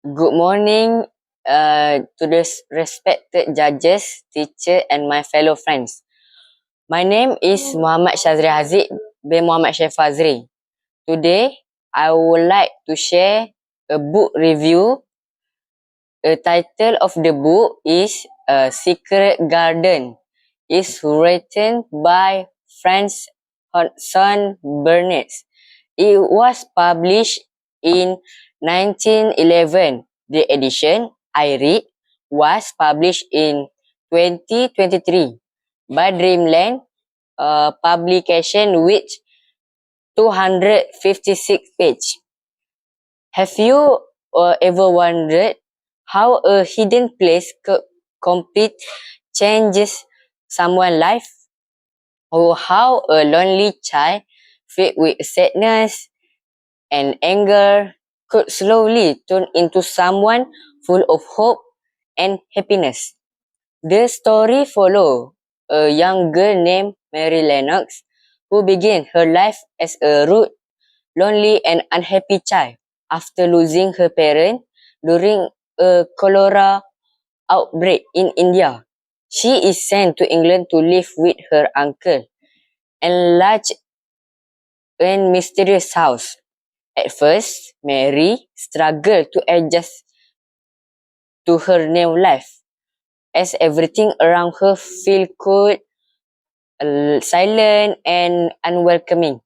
Good morning to the respected judges, teacher and my fellow friends. My name is Muhammad Shazri Haziq bin Muhammad Syed Fazri. Today, I would like to share a book review. The title of the book is Secret Garden. It's written by Franz Hudson Burnett. It was published in 1911. The edition I read was published in 2023 by Dreamland publication with 256 pages. Have you ever wondered how a hidden place could complete changes someone's life? Or how a lonely child filled with sadness and anger could slowly turn into someone full of hope and happiness? The story follows a young girl named Mary Lennox who began her life as a rude, lonely and unhappy child after losing her parents during a cholera outbreak in India. She is sent to England to live with her uncle in large and mysterious house. At first, Mary struggled to adjust to her new life as everything around her felt cold, silent and unwelcoming.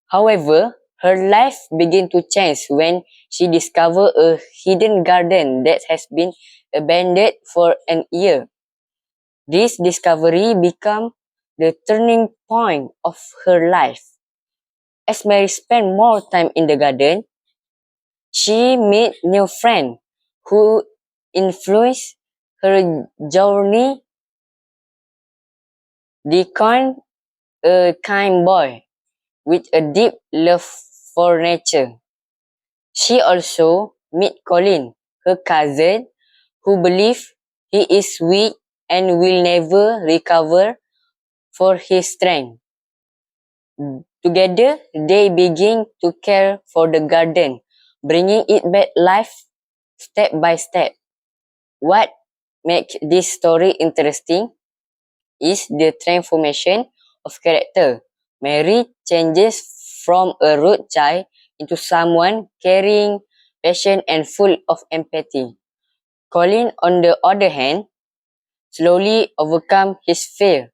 However, her life began to change when she discovered a hidden garden that has been abandoned for an year. This discovery became the turning point of her life. As Mary spent more time in the garden, she met new friends who influenced her journey. Deacon, a kind boy with a deep love for nature. She also met Colin, her cousin, who believes he is weak and will never recover for his strength. Together, they begin to care for the garden, bringing it back life step by step. What makes this story interesting is the transformation of character. Mary changes from a rude child into someone caring, patient and full of empathy. Colin, on the other hand, slowly overcomes his fear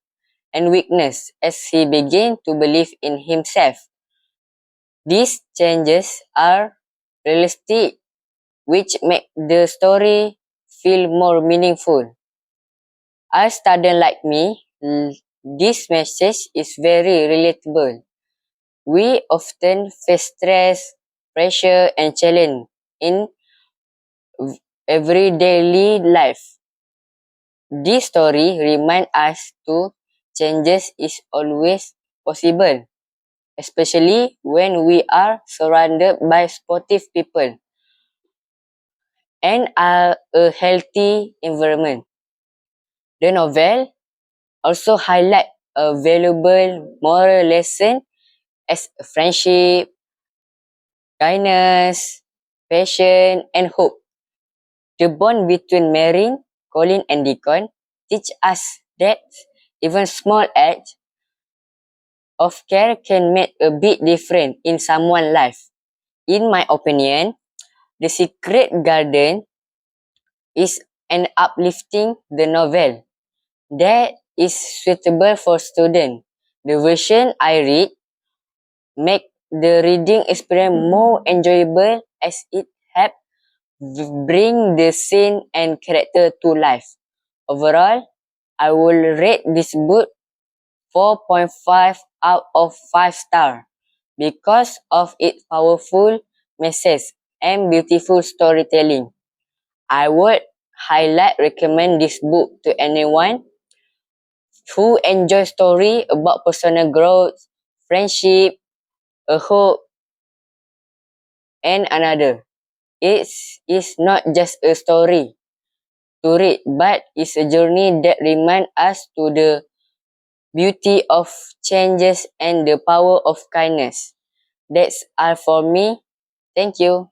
and weakness as he begins to believe in himself. These changes are realistic, which make the story feel more meaningful. As students like me, this message is very relatable. We often face stress, pressure, and challenge in everyday life. This story reminds us to changes is always possible, especially when we are surrounded by supportive people and a healthy environment. The novel also highlights a valuable moral lesson as friendship, kindness, patience, and hope. The bond between Mary, Colin, and Deacon teach us that even small acts of care can make a big difference in someone's life. In my opinion, The Secret Garden is an uplifting the novel that is suitable for students. The version I read make the reading experience more enjoyable as it helps bring the scene and character to life. Overall, I will rate this book 4.5 out of 5 stars because of its powerful message and beautiful storytelling. I would recommend this book to anyone who enjoys story about personal growth, friendship, a hope, and another. It's not just a story to read, but it's a journey that reminds us to the beauty of changes and the power of kindness. That's all for me. Thank you.